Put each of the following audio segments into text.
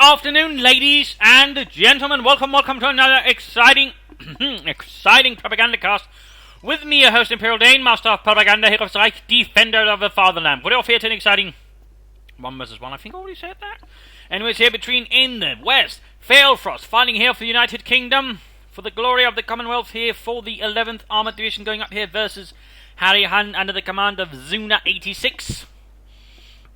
afternoon, ladies and gentlemen. Welcome to another exciting Propagandacast. With me, your host, Imperial Dane, Master of Propaganda, Hero of the Reich, Defender of the Fatherland. We're off here to an exciting 1 vs. 1, I think I already said that. Anyways, here in the west, Failfrost, fighting here for the United Kingdom, for the glory of the Commonwealth here, for the 11th Armoured Division, going up here versus Harry Hun under the command of Zuna 86.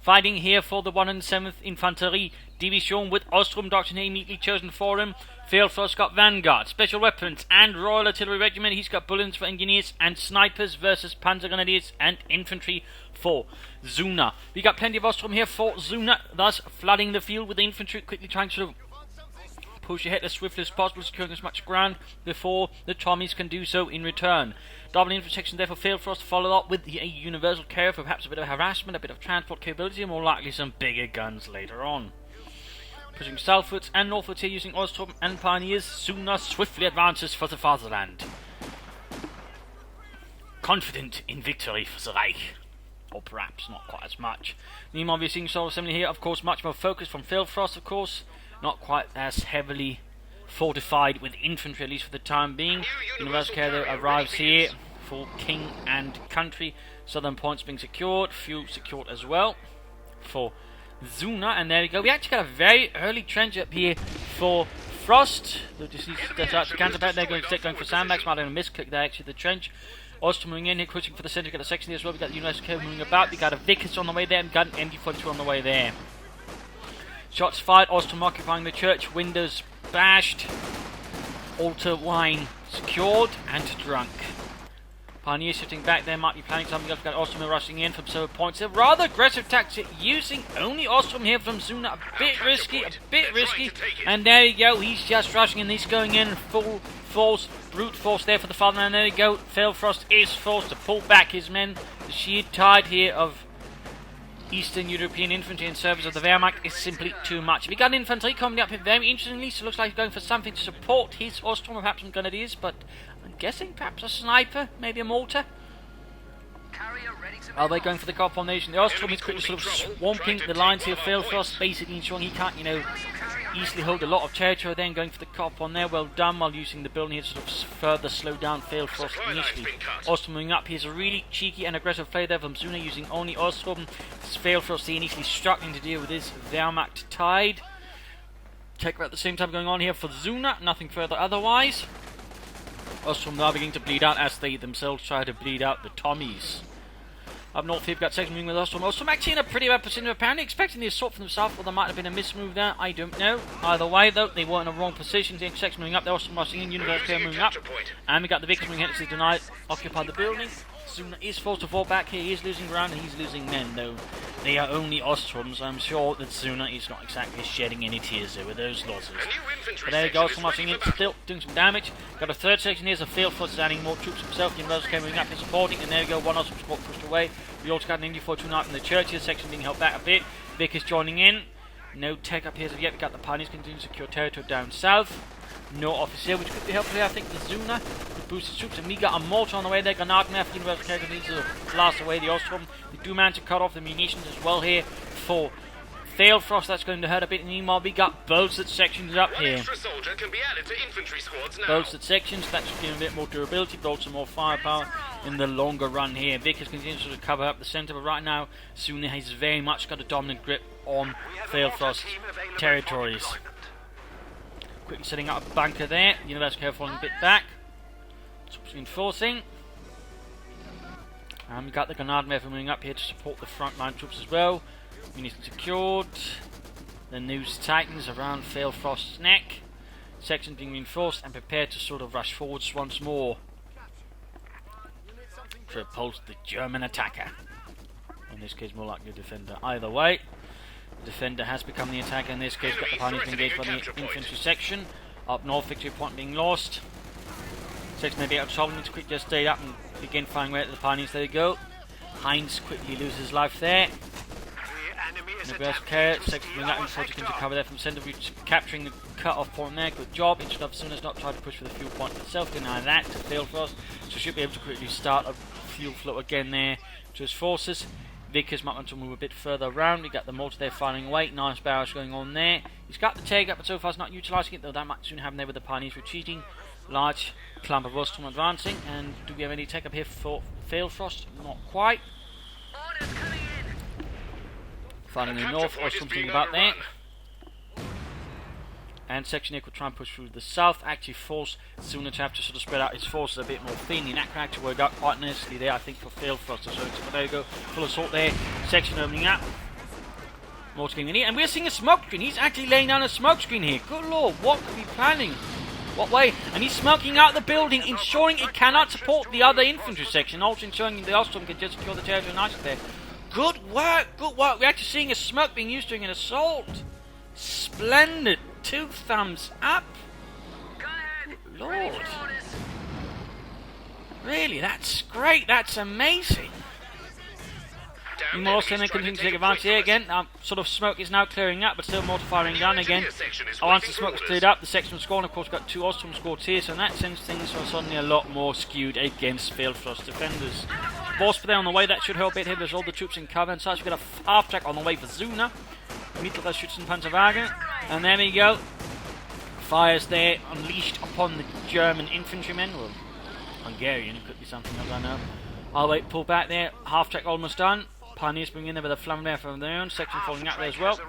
Fighting here for the 107th Infanterie Division with Ostrom Doctrine here immediately chosen for him. Failfrost got Vanguard, Special Weapons and Royal Artillery Regiment. He's got Bullets for Engineers and Snipers versus Panzer Grenadiers and Infantry for Zuna. We got plenty of Ostrom here for Zuna, thus flooding the field with the infantry, quickly trying to sort of push ahead as swiftly as possible, securing as much ground before the Tommies can do so in return. Double infantry section there for Failfrost, followed up with a universal carrier for perhaps a bit of harassment, a bit of transport capability, and more likely some bigger guns later on. Pushing southwards and northwards here using Ostrom and Pioneers, Zuna swiftly advances for the fatherland. Confident in victory for the Reich. Or perhaps not quite as much. Meanwhile, we're seeing Solar Assembly here, of course, much more focused from Failfrost, of course. Not quite as heavily fortified with infantry, at least for the time being. Universal Carrier arrives here for King and Country. Southern points being secured, fuel secured as well for Zuna, and there we go. We actually got a very early trench up here for Frost. They'll just start to counterback. They're going for sandbags. Might have a misclick there, actually, the trench. Ostrom moving in here, pushing for the centre. Got a section here as well. We got the Universal Carrier moving about. We got a Vickers on the way there, and got an MD-42 on the way there. Shots fired. Ostrom occupying the church. Windows bashed. Altar wine secured and drunk. Pioneer sitting back there, might be planning something else. Got Ostrom rushing in from several points. A rather aggressive tactic using only Ostrom here from Zuna. A bit risky. And there you go, he's just rushing in. He's going in full force, brute force there for the fatherland. And there you go, Failfrost is forced to pull back his men. The sheer tide here of Eastern European infantry in service of the Wehrmacht is simply too much. We got infantry coming up here very interestingly, so it looks like he's going for something to support his Ostrom, or perhaps some grenadiers, but I'm guessing perhaps a sniper, maybe a mortar. Are they going for the car formation? The Ostrom is quickly sort of swamping the lines here. Failfrost basically ensuring he can't, easily hold a lot of territory. Then going for the cop on there. Well done, while using the building here to sort of further slow down Failfrost initially. Ostrom moving up. Here's a really cheeky and aggressive play there from Zuna using only Ostrom. Failfrost initially struggling to deal with this Wehrmacht tide. Tech at the same time going on here for Zuna. Nothing further otherwise. Ostrom now beginning to bleed out as they themselves try to bleed out the Tommies. Up north here, we've got section moving with Ostrom. Ostrom actually in a pretty bad position, apparently expecting the assault from the south, or there might have been a mismove there, I don't know. Either way, though, they were in the wrong position. The section moving up, the Ostrom rushing in, Universal moving up. And we got the Vickers moving in to deny, occupy the building. Zuna is forced to fall back here. He is losing ground and he's losing men, though they are only Ostroms. I'm sure that Zuna is not exactly shedding any tears over those losses. But there he goes, from rushing in, still doing some damage. Got a third section here, so Failfrost is adding more troops himself. Universal moving up and supporting, and there we go, one Ostrom support pushed away. We also got an MD-42 out in the church here, section being held back a bit. Vickers joining in. No tech up here as of yet. We got the Pioneers continuing to secure territory down south. No officer, which could be helpful here, I think, the Zuna to boost his troops. And we got a mortar on the way there. Granatwerfer, Universal Carrier needs to blast away the Ostrom. They do manage to cut off the munitions as well here for Failfrost. That's going to hurt a bit. And meanwhile, we got bolstered sections up here. Bolstered sections, that's giving a bit more durability, but also more firepower in the longer run here. Vickers continues to cover up the centre, but right now, Zuna has very much got a dominant grip on Failfrost's territories. Quickly setting up a bunker there. Universal Carrier falling a bit back. Troops reinforcing. And we got the Granatwerfer moving up here to support the frontline troops as well. Munitions secured. The noose tightens around Failfrost's neck. Sections being reinforced and prepared to sort of rush forwards once more to repulse the German attacker. In this case, more likely a defender. Either way, the defender has become the attacker. In this case, got the Pioneers engaged by the infantry section. Up north, victory point being lost. Section may be out of trouble. Needs to quickly just stay up and begin firing away at the Pioneers. There you go. Heinz quickly loses life there. Universal Carrier, section doing that infantry to cover there from centre, capturing the cut-off point there. Good job. Interesting enough, Zuna's not trying to push for the fuel point itself. Deny that to Failfrost, so should be able to quickly start a fuel flow again there to his forces. Vickers might want to move a bit further around. We got the mortar there firing away. Nice barrage going on there. He's got the take up, but so far he's not utilising it, though that might soon happen there with the Pioneers retreating. Large clump of Ostrom advancing. And do we have any take up here for Failfrost? Not quite. Fighting in the north, Ostrom thinking about there. And section here could try and push through the south. Actually force Zuna to have to sort of spread out his forces a bit more thinly. And that can actually work out quite nicely there, I think, for Failfrost. So there you go, full assault there. Section opening up. More getting in here. And we're seeing a smoke screen. He's actually laying down a smoke screen here. Good lord, what could he be planning? What way? And he's smoking out the building, ensuring it cannot support the other infantry section. Also ensuring the Ostrom can just secure the territory nicely there. Good work, good work. We're actually seeing a smoke being used during an assault. Splendid. 2 thumbs up. Good lord. Really, that's great. That's amazing. More then continue to take advantage here again. Sort of smoke is now clearing up, but still mortar firing down again. Once the smoke is cleared up, the section was scored. Of course, got 2 Ostrom scored here, so in that sense, things are suddenly a lot more skewed against Failfrost defenders. Borsper there on the way, that should help a bit here. There's all the troops in cover, and such. We've got a half track on the way for Zuna. Mittlerer Schützenpanzerwagen, and there we go. Fires there unleashed upon the German infantrymen. Well, Hungarian, it could be something else, I know. I'll wait, pull back there. Half track almost done. Pioneers bring in there with a flammer from their own. Section falling out there as well.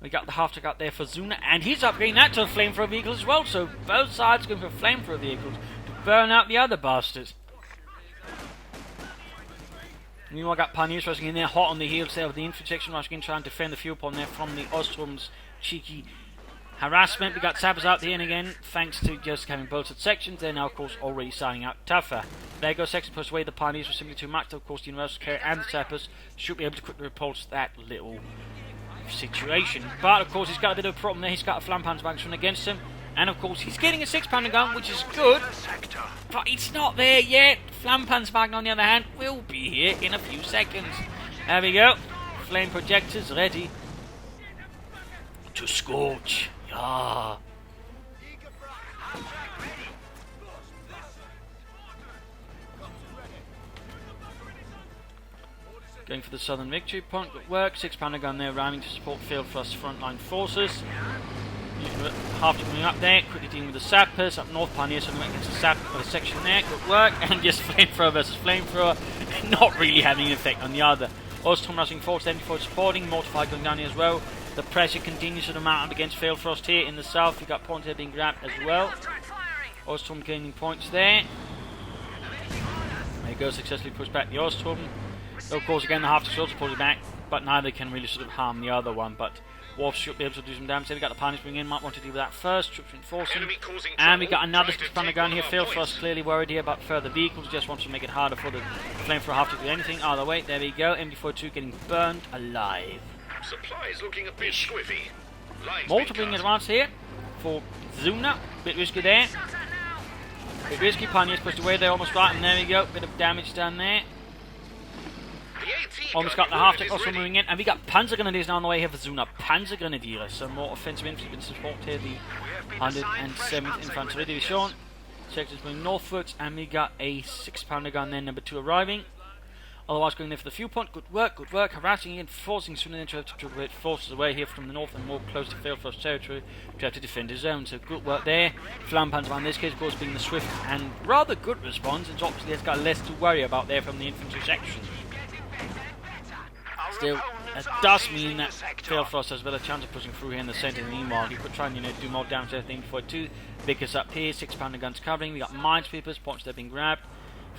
We got the half track out there for Zuna, and he's upgrading that to a flamethrower vehicle as well. So both sides going for flamethrower vehicles to burn out the other bastards. Meanwhile, got Pioneers rushing in there, hot on the heels there of the infantry section, rushing in, trying to defend the fuel pond there from the Ostrom's cheeky harassment. We got sappers out there, and again, thanks to just having bolted sections, they're now, of course, already starting out tougher. There goes section pushed away. The Pioneers were simply too much. Of course, the Universal Carrier and the sappers should be able to quickly repulse that little situation. But, of course, he's got a bit of a problem there. He's got a Flampanzerwagen against him. And of course, he's getting a 6-pounder gun, which is good, but it's not there yet. Flampanzerwagen, on the other hand, will be here in a few seconds. There we go. Flame projectors ready to scorch. Yeah. Going for the southern victory point. Good work. 6-pounder gun there, ramming to support Failfrost's frontline forces. Half coming up there, quickly dealing with the sappers. Up north, Pioneers something against the sapper section there. Good work. And just flamethrower versus flamethrower, not really having an effect on the other. Ostrom rushing forward, 74 supporting. Mortified going down here as well. The pressure continues to mount up against Failfrost here in the south. You've got points there being grabbed as well. Ostrom gaining points there. There you go, successfully pushed back the Ostrom. So of course, again, the half to pulled it back, but neither can really sort of harm the other one. But Wolf should be able to do some damage. So we got the Pioneers bringing in, might want to deal with that first. Troops reinforcing. And we got another 6-pounder gun here. Failfrost clearly worried here about further vehicles. Just wants to make it harder for the flamethrower half to do anything. Either way, there we go. MD42 getting burned alive. Supplies looking a bit squiffy. Mortar bringing advance here for Zuna. Bit risky there. Bit risky. Pioneers pushed away there almost right. And there we go. Bit of damage done there. Almost got the half deck also moving in, and we got Panzer Grenadiers now on the way here for Zuna. Panzer Grenadiers, some more offensive infantry support here, the 107th Infantry Division. Sections moving northwards, and we got a 6-pounder gun there, number 2 arriving. Otherwise going there for the fuel point. Good work, harassing and forcing Zuna to get forces away here from the north and more close to Failfrost territory to have to defend his own. So good work there. Flampanzer in this case, of course, being the swift and rather good response, and obviously has got less to worry about there from the infantry section. Still, it does mean that Failfrost has a better chance of pushing through here in the centre. Meanwhile, he could try and do more damage to everything before 2. Vickers up here, 6-pounder guns covering. We got minesweepers, points they're being grabbed.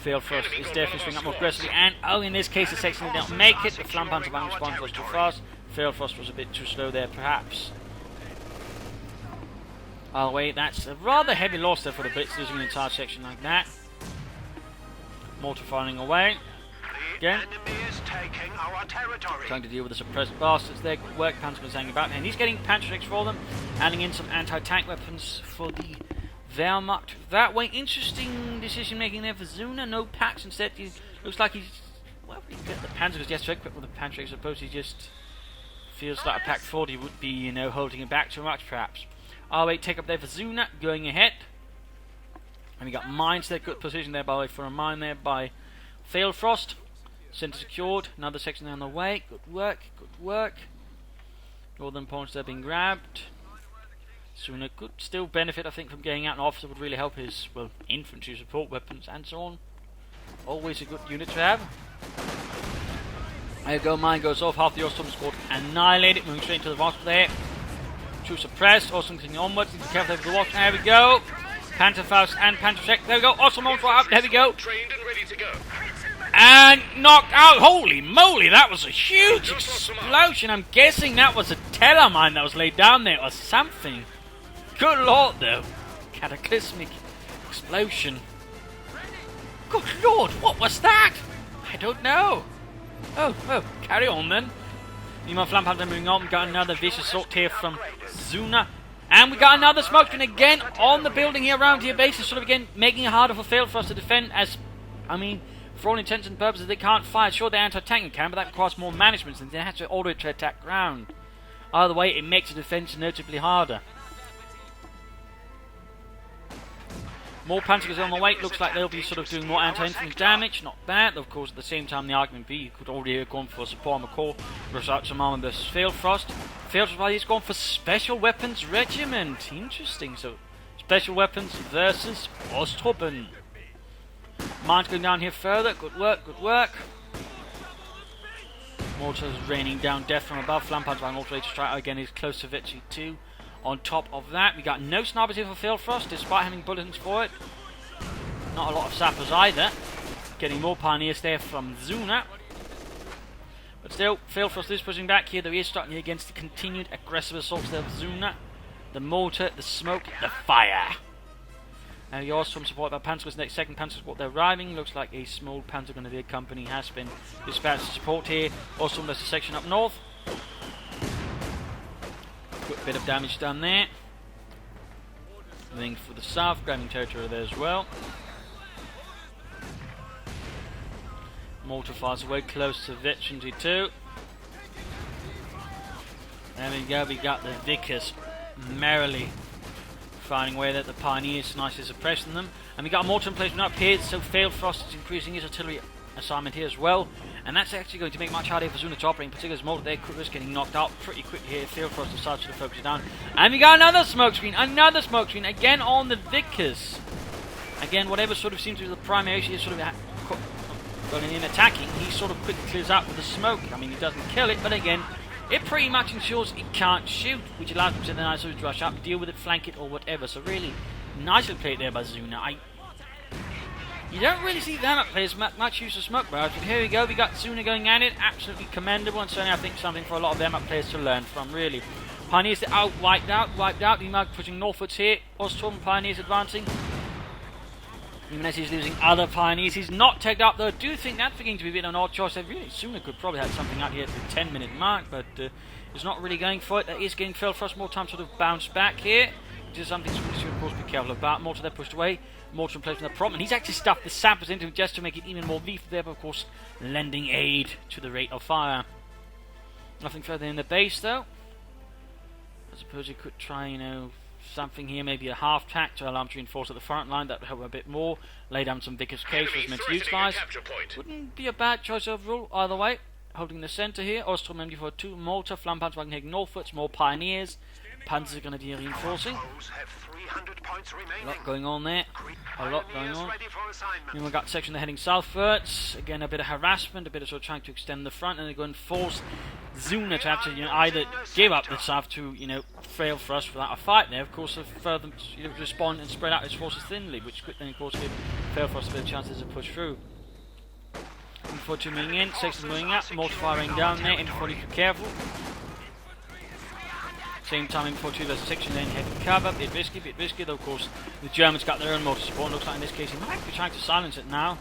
Failfrost is definitely swinging up more aggressively, and in this case, the section didn't make it. The Flampanzerwagen response was too fast. Failfrost was a bit too slow there, perhaps. Either way, that's a rather heavy loss there for the Brits, losing an entire section like that. Mortar firing away. Again, trying to deal with the suppressed bastards there. Good work, Panzerman's hanging about, and he's getting Panzerix for them, adding in some anti-tank weapons for the Wehrmacht. That way, interesting decision making there for Zuna. No packs, instead, he looks like he's well, he get the Panzer because he has to equip with the Panzerix. I suppose he just feels like a pack 40 would be, holding him back too much, perhaps. R8 take up there for Zuna, going ahead, and we got mines there. Good position there, by the way, for a mine there by Failfrost. Centre secured. Another section on the way. Good work. Good work. Northern points are being grabbed. Zuna could still benefit, I think, from getting out. An officer would really help his, well, infantry support weapons and so on. Always a good unit to have. There you go, mine goes off. Half the Ostom squad annihilated. Moving straight into the wasp there. True suppressed. Ostom continuing onwards. Be careful with the wasp. There we go. Panzerfaust and Panzercheck. There we go. Ostom on right up. There we go. Trained and ready to go. And knocked out. Holy moly, that was a huge explosion. I'm guessing that was a telemine that was laid down there or something. Good lord, though. Cataclysmic explosion. Good lord, what was that? I don't know. Oh, carry on then. Meanwhile, Flampanzer moving on. We got another vicious assault here from Zuna. And we got another smoke screen again on the building here around here base. Sort of again making it harder for Failfrost to defend as, I mean, for all intents and purposes, they can't fire. Sure, they anti-tanking can, but that requires more management since they have to order it to attack ground. Either way, it makes the defense notably harder. More Panzers on the way. Looks like they'll be sort of doing more anti-infantry damage. Not bad. Of course, at the same time, the argument be you could already have gone for support armor core, rush out some armor versus Failfrost. Failfrost, well, he's gone for special weapons regiment. Interesting. So, special weapons versus Osttruppen. Mine's going down here further. Good work, good work. Mortars raining down death from above. Flampanzer and all the way to strike again is close to victory too. On top of that, we got no snipers here for Failfrost, despite having bulletins for it. Not a lot of sappers either. Getting more pioneers there from Zuna. But still, Failfrost is pushing back here. There is starting against the continued aggressive assaults there of Zuna. The mortar, the smoke, the fire. You also from support by Panzer's next second Panzer squad. They're arriving. Looks like a small Panzer Grenadier company has been dispatched to support here. Also, there's a section up north. Good bit of damage done there. Moving for the south, grabbing territory there as well. Mortar fires away close to Victory 2. There we go, we got the Vickers merrily firing away at the Pioneers, nicely suppressing them. And we got a mortar emplacement up here, so Failfrost is increasing his artillery assignment here as well. And that's actually going to make much harder for Zuna to operate, in particular as mortar there could risk getting knocked out pretty quickly here. Failfrost decides to focus it down. And we got another smoke screen, again on the Vickers. Again, whatever sort of seems to be the primary issue is sort of going in attacking, he sort of quickly clears out with the smoke. I mean, he doesn't kill it, but again, it pretty much ensures it can't shoot, which allows him to then either rush up, deal with it, flank it, or whatever. So really, nicely played there by Zuna. You don't really see that players much use of smoke barrage, but here we go, we got Zuna going at it, absolutely commendable, and certainly I think something for a lot of them players to learn from, really. Pioneers are wiped out, He pushing northwards here, Osttruppen Pioneers advancing. Even as he's losing other Pioneers, he's not tagged up though. I do think that's beginning to be a bit of an odd choice. Really, Zuna could probably have something out here at the 10-minute mark, but he's not really going for it. That is getting Failfrost more time to sort of bounce back here, which is something Zuna should of course be careful about. Mortar there pushed away, mortar in place from the problem, and he's actually stuffed the sappers into him just to make it even more lethal there, but of course lending aid to the rate of fire. Nothing further in the base though. I suppose he could try, something here, maybe a half tack to allow him to reinforce at the front line. That would help a bit more. Lay down some Vickers case was meant to utilize. Wouldn't be a bad choice overall, either way. Holding the centre here. Osttruppen MD42, Mortar, Flampanzer heading northwards, more Pioneers. Panzer Grenadier reinforcing. A lot going on there. A lot going on. Then we've got section heading southwards. Again, a bit of harassment, a bit of sort of trying to extend the front, and they're going to force Zuna to have to either give up the south to Failfrost without a fight there. Of course, further respond and spread out his forces thinly, which could then of course give Failfrost a bit of chances to push through. MD42 moving in, section moving up, mortar firing down there. MD40 be careful. Same time MD42 there's a section then heading cover, bit risky though of course the Germans got their own mortar support. Looks like in this case he might be trying to silence it now.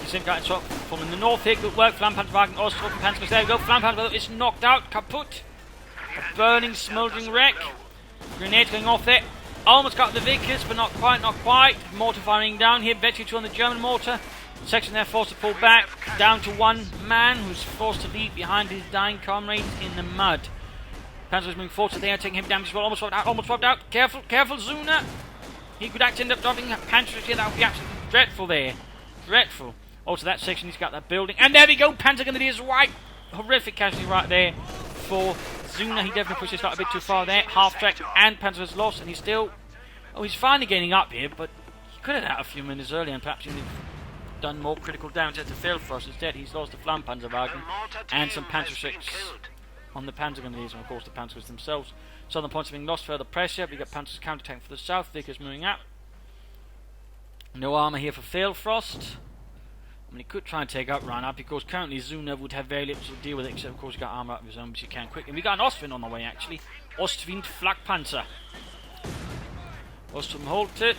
The same guy top from in the north here, good work, Flampanzerwagen, Osttruppen Panzers, there we go, Flampanzer is knocked out, kaput. A burning, smouldering wreck. Grenades going off there. Almost got the Vickers, but not quite. Mortar firing down here, Vetri 2 on the German mortar. Section there forced to pull back, down to one man who's forced to leave behind his dying comrades in the mud. Panzer is moving forward to there, taking him damage as well, almost wiped out. Careful, Zuna. He could actually end up dropping Panzer here, that would be absolutely dreadful there. Dreadful. Also, that section, he's got that building. And there we go, Panzer Grenadiers right. Horrific casualty right there for Zuna. He definitely pushed his fight a bit too far there. Half track and Panzer is lost, and he's still... Oh, he's finally getting up here, but he could have had a few minutes earlier and perhaps even done more critical damage to Failfrost. Instead, he's lost the Flammpanzerwagen and some Panzer 6 on the Panzer Grenadiers, and of course the Panzers themselves. Southern points are being lost, further pressure. We got Panzers counter-attack for the south. Vickers moving out. No armour here for Failfrost. I mean, he could try and take out Reinhardt, because currently Zuna would have very little to deal with it, except of course he got armour up of his own, which he can quickly. And we got an Ostwind on the way, actually. Ostwind Flakpanzer. Ostwind halted.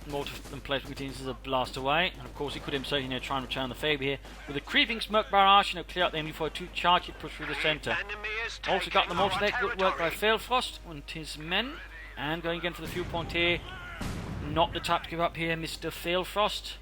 Mortar emplacement continues to blast away. And of course he could himself, try and return the favour here. With a creeping smoke barrage, clear out the enemy before 2 charge it, push through the centre. Also got the mortar there, good work by Failfrost and his men. And going again for the fuel point here. Not the type to give up here, Mr. Failfrost.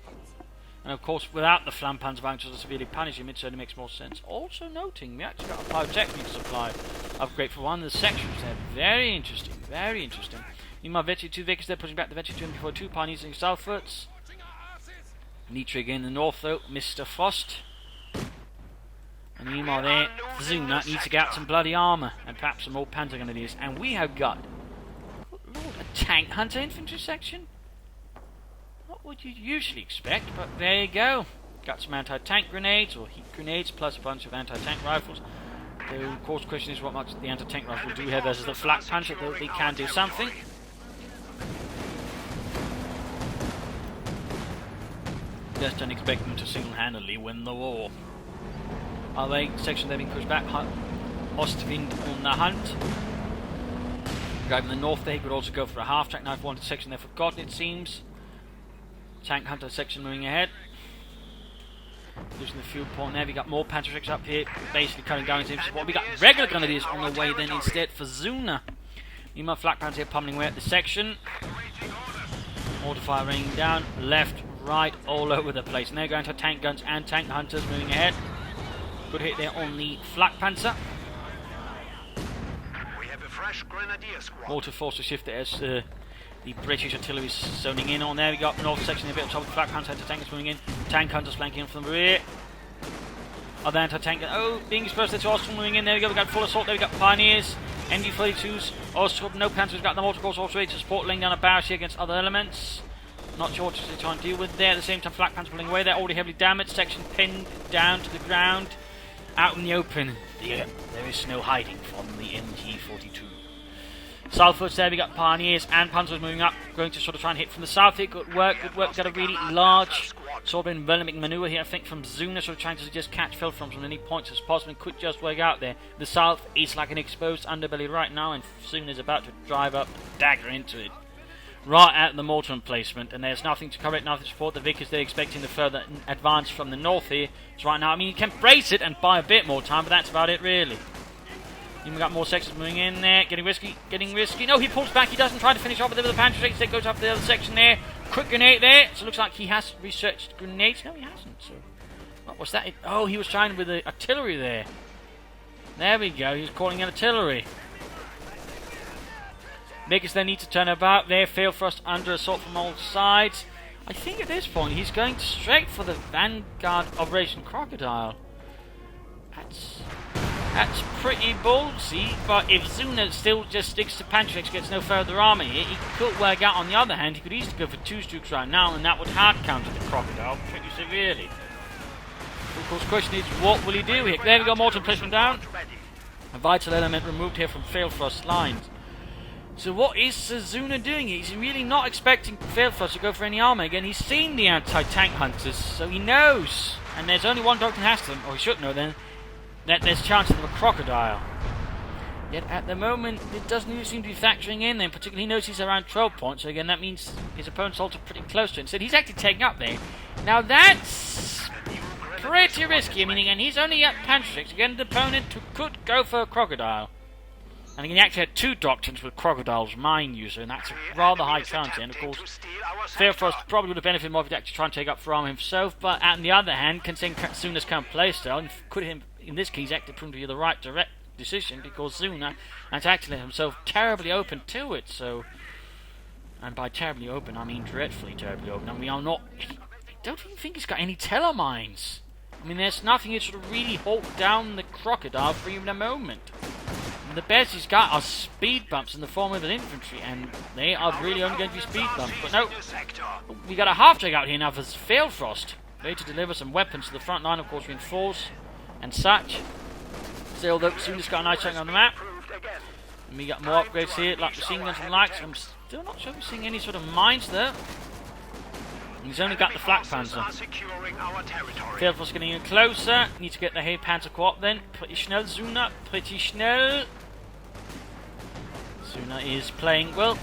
And of course, without the Flammpanzerwagen to severely punish him, it certainly makes more sense. Also noting, we actually got a pyrotechnic supply upgrade for one of the sections there. Very interesting, very interesting. Meanwhile, Vetri 2 Vickers, they're pushing back the Vetri 2 before 2 pioneers going southwards. Nitra again in the north though, Mr. Frost. And meanwhile there, Zuna needs to get out some bloody armour and perhaps some more Panzer Grenadiers. And we have got, good lord, a tank hunter infantry section? What would you usually expect, but there you go. Got some anti-tank grenades, or heat grenades, plus a bunch of anti-tank rifles. The of course question is what much the anti-tank rifle do here versus the flak puncher, though they can do something. Just don't expect them to single-handedly win the war. Other section they're being pushed back. Ostwind on the hunt. Driving the north there, he could also go for a half-track knife. Wanted section there forgotten, it seems. Tank hunter section moving ahead. Losing the fuel point there. We got more Panzer 6 up here, basically cutting down his infantry. We got regular Grenadiers on the way then instead for Zuna. Meanwhile, Flak Panzer here pummeling away at the section. Mortar fire raining down, left, right, all over the place. And they're going to tank guns and tank hunters moving ahead. Good hit there on the Flak Panzer. We have a fresh Grenadier squad. Mortar forced to shift there as the British artillery is zoning in on there. We got north section a bit on top of the Flak Panzer, anti-tankers moving in. Tank hunters flanking in from the rear. Other anti-tank, being exposed there to Ostrom moving in. There we go, we got full assault there, we got Pioneers, MD-42s, Ostrom, no Panzers, we've got the mortar course also ready to support, laying down a barrage here against other elements. Not sure what they're trying to deal with there. At the same time, Flak Panzer pulling away, they're already heavily damaged. Section pinned down to the ground, out in the open. There is no hiding from the MG-42. Southwards there, we got Pioneers and Panzers moving up, going to sort of try and hit from the south here. Good work, good work. Got a really large sort of enveloping maneuver here, I think, from Zuna, sort of trying to just catch Failfrost from any points as possible and could just work out there. The south is like an exposed underbelly right now, and Zuna's about to drive up, dagger into it. Right at the mortar emplacement, and there's nothing to cover it, nothing to support the Vickers. They're expecting the further advance from the north here. So right now, I mean, you can brace it and buy a bit more time, but that's about it, really. We've got more sections moving in there, getting risky, getting risky. No, he pulls back, he doesn't try to finish off with the Panzer 6, then goes up the other section there. Quick grenade there, so it looks like he has researched grenades. No, he hasn't, so... What was that? Oh, he was trying with the artillery there. There we go, he was calling in artillery. Vickers then need to turn about there, Failfrost under assault from all sides. I think at this point he's going straight for the Vanguard Operation Crocodile. That's pretty ballsy, but if Zuna still just sticks to Pantrix, gets no further armour here, he could work out. On the other hand, he could easily go for 2 Stooks right now, and that would hard counter the Crocodile pretty severely. So of course, the question is, what will he do here? There we go, mortar placement down. A vital element removed here from Failfrost's lines. So what is Zuna doing here? He's really not expecting Failfrost to go for any armour again. He's seen the anti-tank hunters, so he knows. And there's only one doctrine has to them, or he should know then, that there's chances of a Crocodile. Yet at the moment, it doesn't even seem to be factoring in then. Particularly, he knows he's around 12 points, so again, that means his opponent's also pretty close to it. Instead, he's actually taking up there. Now that's pretty risky. I mean, again, he's only at Pantrix. Again, the opponent could go for a Crocodile. And again, he actually had 2 doctrines with Crocodile's Mine User, and that's a rather high chance. And of course, Failfrost probably would have benefited more if he'd actually try and take up for armor himself. But on the other hand, considering Zuna's current playstyle, could him in this case actually prove to be the right direct decision, because Zuna has actually let himself terribly open to it. So, and by terribly open, I mean dreadfully terribly open. And we are not don't even think he's got any telemines. I mean, there's nothing to sort of really hold down the crocodile for even a moment. And the best he's got are speed bumps in the form of an infantry, and they are really only going to be speed bumps. But no, we got a half-track out here now for Failfrost, ready to deliver some weapons to the front line, of course, reinforce and such. Still, though, Zuna's got a nice check on the map. And we got more upgrades here, like machine guns and likes. I'm still not sure we're seeing any sort of mines there. He's only got the flak panzer. Failfrost getting in closer. Need to get the hay panzer co-op then. Pretty schnell, Zuna. Pretty schnell. Zuna is playing, well,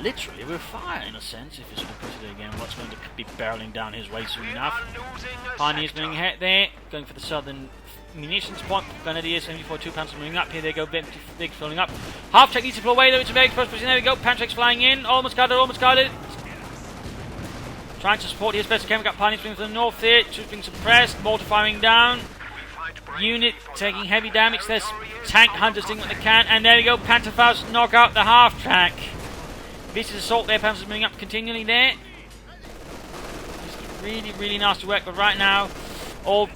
literally with fire in a sense, if you sort of put it again. What's going to be barreling down his way soon enough. Pioneers moving ahead there. Going for the southern munitions point. Grenadiers, 74 2 panzers moving up. Here they go, big filling up. Half tech needs to pull away though. It's a very close position. There we go. Pantrex flying in. Almost got it, almost got it. Trying to support here as best as can. We've got Pioneers moving to the north here. Troops being suppressed. Mortar firing down. Unit taking heavy damage. There's tank hunters doing what they can. And there we go. Pantherfaust knock out the half track. Vicious assault there. Panzers moving up continually there. Just really, really nasty work. But right now, all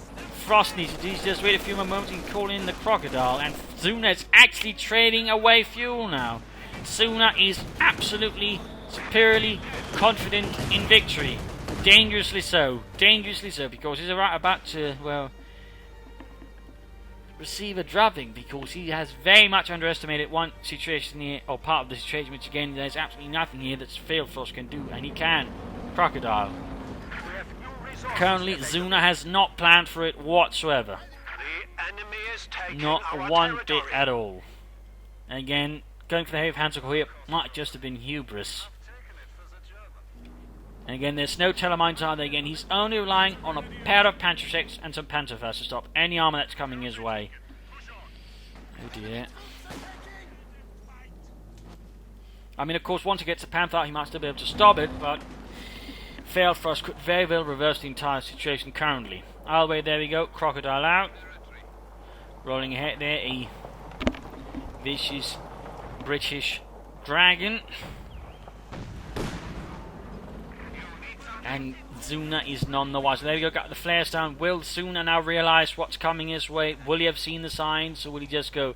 Frost needs to do is just wait a few more moments and call in the crocodile. And Zuna is actually trading away fuel now. Zuna is absolutely superiorly confident in victory. Dangerously so, because he's about to, well, receive a drubbing, because he has very much underestimated one situation here, or part of the situation, which again, there's absolutely nothing here that Failfrost can do, and he can. Crocodile. Currently, Zuna has not planned for it whatsoever. Not one bit at all. And again, going for the heavy panzer here might just have been hubris. And again, there's no telemines either. Again, he's only relying on a pair of Pantherfasts and some Pantherfasts to stop any armor that's coming his way. Oh dear. I mean, of course, once he gets the Panther out, he might still be able to stop it, but Failfrost could very well reverse the entire situation currently. Either way, there we go. Crocodile out. Rolling ahead there, a vicious British dragon. And Zuna is none the wiser. There we go, got the flares down. Will Zuna now realise what's coming his way? Will he have seen the signs, or will he just go,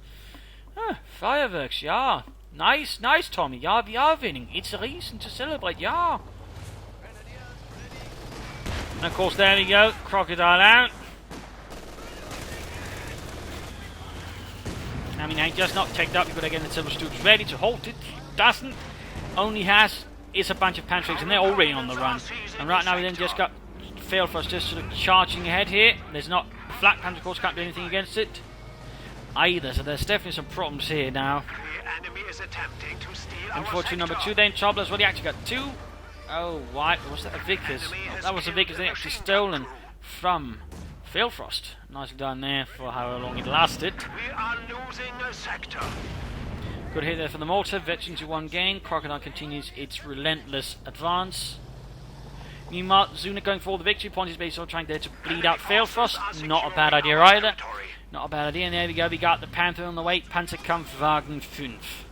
fireworks, yeah. Nice, Tommy. Yeah, we are winning. It's a reason to celebrate, yeah. And of course, there we go. Crocodile out. I mean, he just not checked up. You've got to get the Silver Stoops ready to halt it. Doesn't. Only has is a bunch of Pantrex, and they're already on the run. And right now we then just got Failfrost just sort of charging ahead here. There's not Flak Panther, of course, can't do anything against it either, so there's definitely some problems here now. Unfortunately, number 2 then, Trouble as well. He actually got 2. Oh, why? Was that a Vickers? Oh, that was a Vickers. They actually stolen from Failfrost. Nicely done there for how long it lasted. We are losing a sector. Good hit there for the mortar. Veteran to 1 gain. Crocodile continues its relentless advance. Meanwhile, Zuna going for the victory point. He's basically trying there to bleed out Failfrost. Not a bad idea either. Not a bad idea. And there we go. We got the Panther on the way. Panzerkampfwagen 5.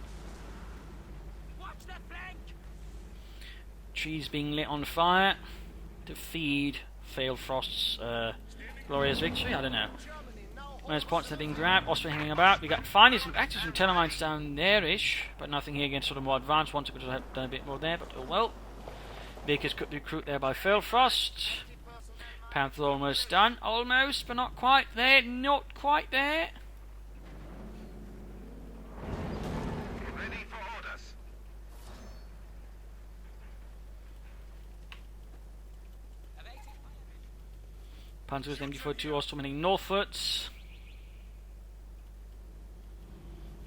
Trees being lit on fire to feed Failfrost's glorious victory. I don't know. There's points that are being grabbed. Austria hanging about. We got finally some telemines down there-ish, but nothing here against sort of more advanced ones. We could have done a bit more there, but oh well. Bakers could be recruited there by Failfrost. Panther almost done. Almost, but not quite there. Not quite there. Ready for orders. Panther was empty for 2, Austria heading northwards.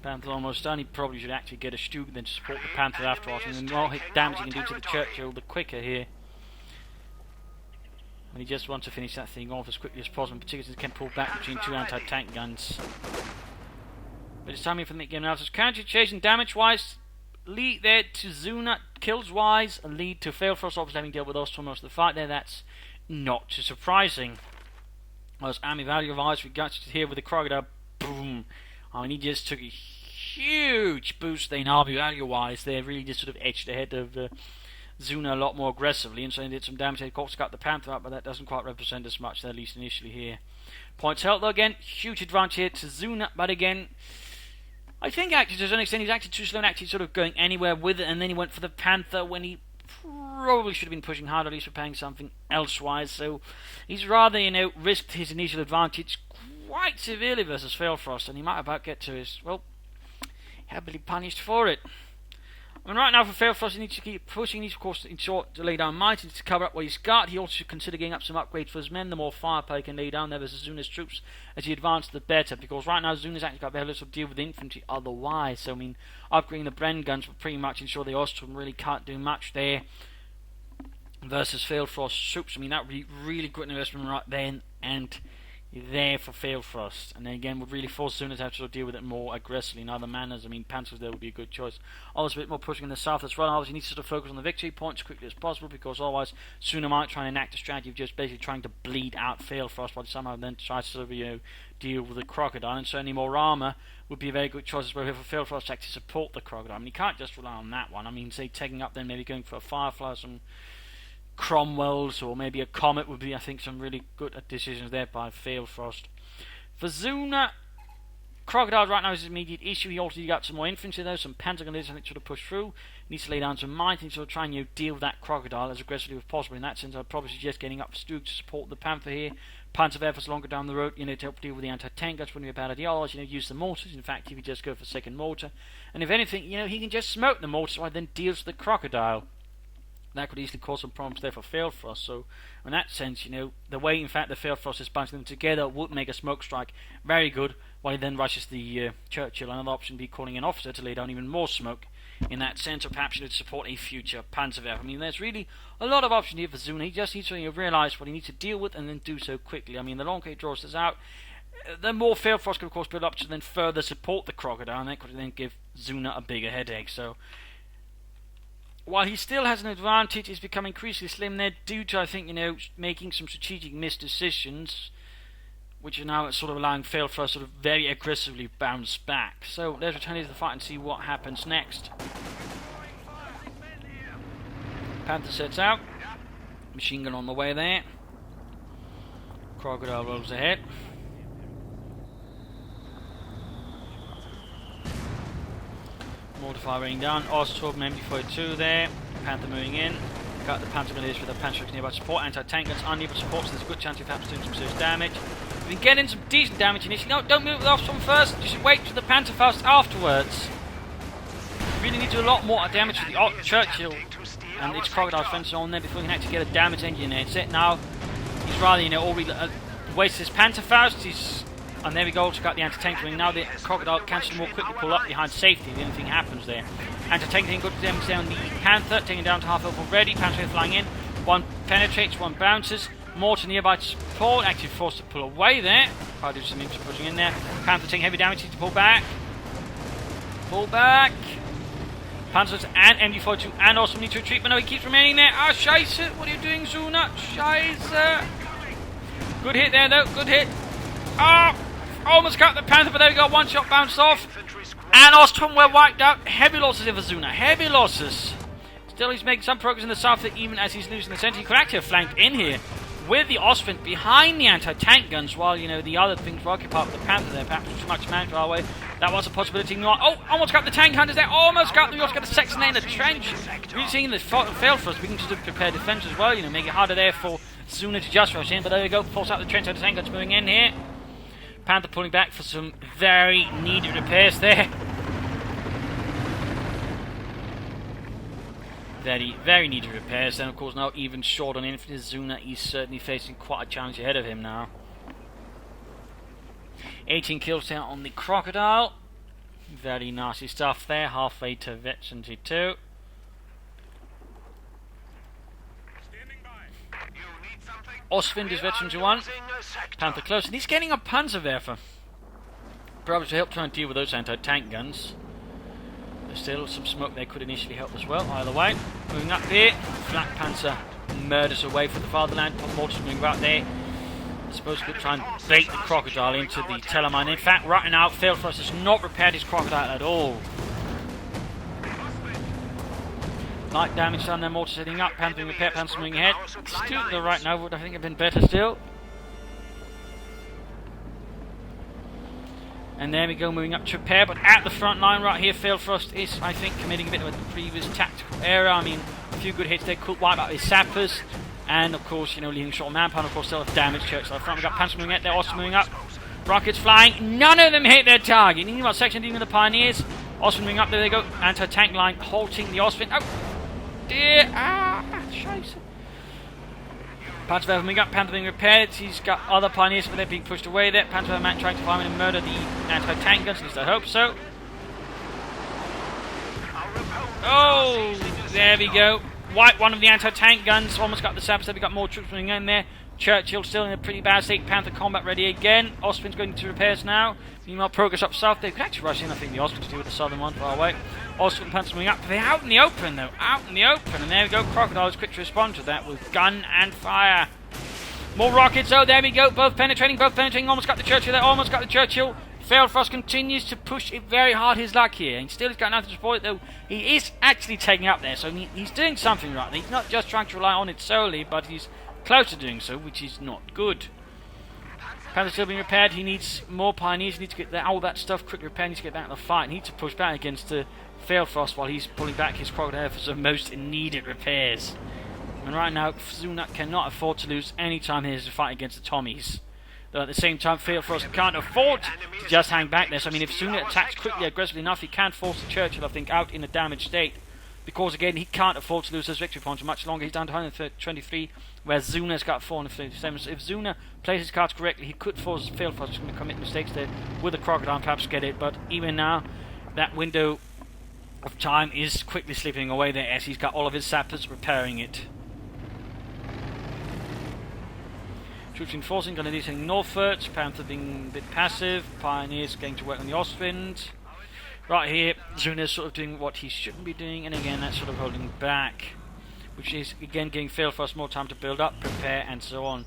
Panther almost done. He probably should actually get a Stug then to support the Panther afterwards, and the more hit damage he can do to the Churchill, the quicker here. And he just wants to finish that thing off as quickly as possible, particularly since he can pull back between 2 anti-tank guns. But it's time for the game analysis. Counter chasing damage-wise, lead there to Zuna, kills-wise, and lead to Failfrost, obviously having dealt with us for most of the fight there. That's not too surprising. Whereas army value-wise, we got here with the Crocodile, boom. I mean, he just took a huge boost in army value-wise there, really just sort of edged ahead of Zuna a lot more aggressively, and so he did some damage. He got the Panther up, but that doesn't quite represent as much, at least initially here. Points held though again, huge advantage here to Zuna, but again, I think actually to a certain extent he's actually too slow and actually sort of going anywhere with it, and then he went for the Panther when he probably should have been pushing hard, at least preparing something elsewise. So he's rather, risked his initial advantage quite severely versus Failfrost, and he might about get to his, well, heavily punished for it. I mean, right now for Failfrost, he needs to keep pushing. He needs, of course, in short, to lay down might. He needs to cover up what he's got. He also should consider getting up some upgrades for his men. The more firepower he can lay down there versus Zuna's troops as he advances, the better. Because right now, Zuna's actually got very little to deal with infantry otherwise. So, I mean, upgrading the Bren guns will pretty much ensure the Ostrom really can't do much there versus Failfrost's troops. I mean, that would be really good investment right then and there for Failfrost, and then again would really force Zuna to have to sort of deal with it more aggressively in other manners. I mean, Panthers there would be a good choice. Also a bit more pushing in the south as well. Obviously needs to sort of focus on the victory points as quickly as possible, because otherwise Zuna might try and enact a strategy of just basically trying to bleed out Failfrost while somehow then tries to sort of, deal with the crocodile, and certainly more armour would be a very good choice as well for Failfrost to actually support the crocodile. I mean, you can't just rely on that one. I mean, say taking up then maybe going for a Firefly, some Cromwells, or maybe a Comet would be, I think, some really good decisions there by Failfrost. For Zuna, Crocodile right now is his immediate issue. He also got some more infantry though, some Pentagon leaders I think sort of push through. He needs to lay down some might, and sort of try and deal with that Crocodile as aggressively as possible. In that sense, I'd probably suggest getting up Stug to support the Panther here. Panzerwerfers longer down the road, to help deal with the anti-tank guns wouldn't be a bad idea. Otherwise, use the mortars. In fact, he could just go for second mortar, and if anything, he can just smoke the mortars while then deals with the Crocodile. That could easily cause some problems there for Failfrost. So, in that sense, the way, in fact, the Failfrost is bunching them together would make a smoke strike very good, while he then rushes the Churchill. Another option would be calling an officer to lay down even more smoke in that sense, or perhaps to support a future Panzerwerfer. I mean, there's really a lot of options here for Zuna. He just needs to realise what he needs to deal with and then do so quickly. I mean, the longer he draws this out, the more Failfrost can, of course, build up to then further support the Crocodile, and that could then give Zuna a bigger headache. So, while he still has an advantage, he's become increasingly slim there due to, I think, making some strategic missed decisions, which are now sort of allowing Failfrost sort of very aggressively bounce back. So let's return to the fight and see what happens next. Panther sets out. Machine gun on the way there. Crocodile rolls ahead. Mortar fire raining down. Ostrom MD42 there. Panther moving in. Got the Panther grenadiers with the Panther nearby support. Anti-tank guns unable support, so there's a good chance of perhaps doing some serious damage. We can get in some decent damage initially. No, don't move with Ostrom first. You should wait for the Panther first afterwards. You really need to do a lot more damage to the Churchill and its Crocodile fence on there before you can actually get a damage engine there. It's it now. He's rather, already wastes his Panther Faust. And there we go, also got the anti-tank ring. Now the Crocodile can more quickly pull up behind safety if anything happens there. Anti-tank taking good damage down the Panther, taking down to half health already. Panther flying in. One penetrates, one bounces. Mortar nearby to support, actually forced to pull away there. I'll do some infantry pushing in there. Panther taking heavy damage, needs to pull back. Pull back. Panzers and MD42 and also need to retreat, but no, he keeps remaining there. Ah, Scheisse, what are you doing, Zuna? Scheisse. Good hit there though, good hit. Ah! Almost got the Panther, but there we go, one shot bounced off. And Ostrom were wiped out. Heavy losses here for Zuna, heavy losses. Still, he's making some progress in the south, even as he's losing the centre. He could actually have flanked in here with the Ostrom behind the anti-tank guns, while, the other things were occupied with the Panther there. Perhaps too much man our way. That was a possibility. Oh, almost got the tank hunters there. Almost got them. We also got the Saxon in the trench. Really seeing the Failfrost. We can just prepare defence as well, make it harder there for Zuna to just rush in. But there we go, force out the trench, anti-tank guns moving in here. Panther pulling back for some very needed repairs there. Very, very needed repairs. Then, of course, now even short on infantry, Zuna is certainly facing quite a challenge ahead of him now. 18 kills down on the Crocodile. Very nasty stuff there. Halfway to Veteran 2. Ostwind is Veteran 1. Panther close, and he's getting a Panzerwerfer. Probably to help try and deal with those anti-tank guns. There's still some smoke there, could initially help as well. Either way, moving up here. Black Panzer murders away for the fatherland. Mortars moving right there. I suppose we could try and bait the Crocodile into the Telemine. In fact, right now, Failfrost has not repaired his Crocodile at all. Light damage down there, mortar setting up, Panther repair, Panther moving ahead. Still to the right now, would I think have been better still. And there we go, moving up to repair, but at the front line right here, Failfrost is, I think, committing a bit of a previous tactical error. I mean, a few good hits there could wipe out his sappers, and of course, you know, leaving short manpower, of course, still have damage church. So the front we got Panther moving out there, Austin moving up, rockets flying, none of them hit their target. Meanwhile, section dealing with the Pioneers, Austin moving up, there they go, anti-tank line halting the Austin. Oh dear, scheiße. Panther moving up, Panther being repaired. He's got other Pioneers, but they're being pushed away there. Panther man trying to find and murder the anti-tank guns, at least I hope so. Oh, there we go. Wipe one of the anti-tank guns. Almost got the sappers there. We got more troops moving in there. Churchill still in a pretty bad state. Panther combat ready again. Ostwind's going to repairs now. Meanwhile, progress up south. They could actually rush in. I think the Ostwind's do with the southern one far away. Ostwind and Panther moving up. They're out in the open though. Out in the open. And there we go. Crocodile is quick to respond to that with gun and fire. More rockets. Oh, there we go. Both penetrating. Almost got the Churchill there. Almost got the Churchill. Failfrost continues to push it very hard his luck here. He still has got nothing to support it though. He is actually taking up there. So he's doing something right. He's not just trying to rely on it solely, but he's close to doing so, which is not good. Panther's still being repaired. He needs more Pioneers. He needs to get all that stuff quickly repaired. He needs to get back in the fight. He needs to push back against the Failfrost while he's pulling back his crocodile for some most needed repairs. And right now, Zuna cannot afford to lose any time here to fight against the Tommies. Though at the same time, Failfrost can't afford to just hang back there. So I mean, if Zuna attacks quickly, aggressively enough, he can force the Churchill, I think, out in a damaged state. Because again, he can't afford to lose those victory points much longer. He's down to 123, where Zuna's got 437. So if Zuna plays his cards correctly, he could force Failfrost to commit mistakes there with the crocodile and perhaps get it. But even now, that window of time is quickly slipping away there as he's got all of his sappers repairing it. Troops enforcing, going to do something northwards. Panther being a bit passive. Pioneers going to work on the Ostwind. Right here, Zuna's sort of doing what he shouldn't be doing, and again that's sort of holding back, which is again giving Failfrost more time to build up, prepare, and so on.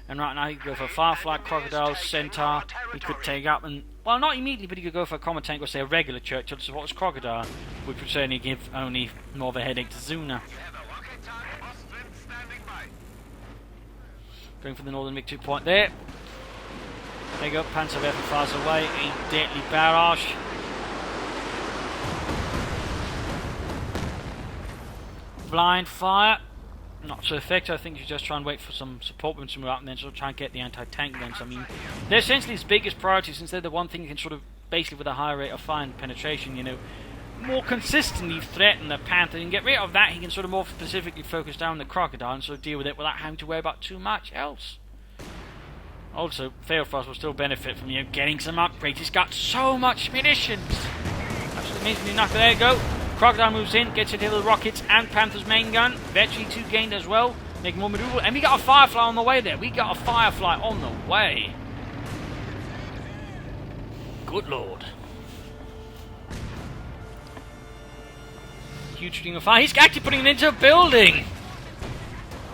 And right now he could go for Firefly, Crocodile, Centaur. He could take up and, well, not immediately, but he could go for a common tank or say a regular Churchill to support his Crocodile, which would certainly give only more of a headache to Zuna. Going for the northern victory point there. There you go, Panther ever fires away, a deadly barrage. Blind fire, not so effective. I think you just try and wait for some support when to move up and then sort of try and get the anti-tank guns. I mean, they're essentially his biggest priority since they're the one thing you can sort of, basically with a higher rate of fire and penetration, you know, more consistently threaten the Panther. And get rid of that, he can sort of more specifically focus down the Crocodile and sort of deal with it without having to worry about too much else. Also, Failfrost will still benefit from, you know, getting some upgrades. He's got so much munitions. Absolutely amazing enough. There you go. Crocodile moves in, gets it here with the rockets and Panther's main gun. Vetri 2 gained as well, making more maneuver. And we got a Firefly on the way there. We got a Firefly on the way. Good lord. Huge string of fire. He's actually putting it into a building.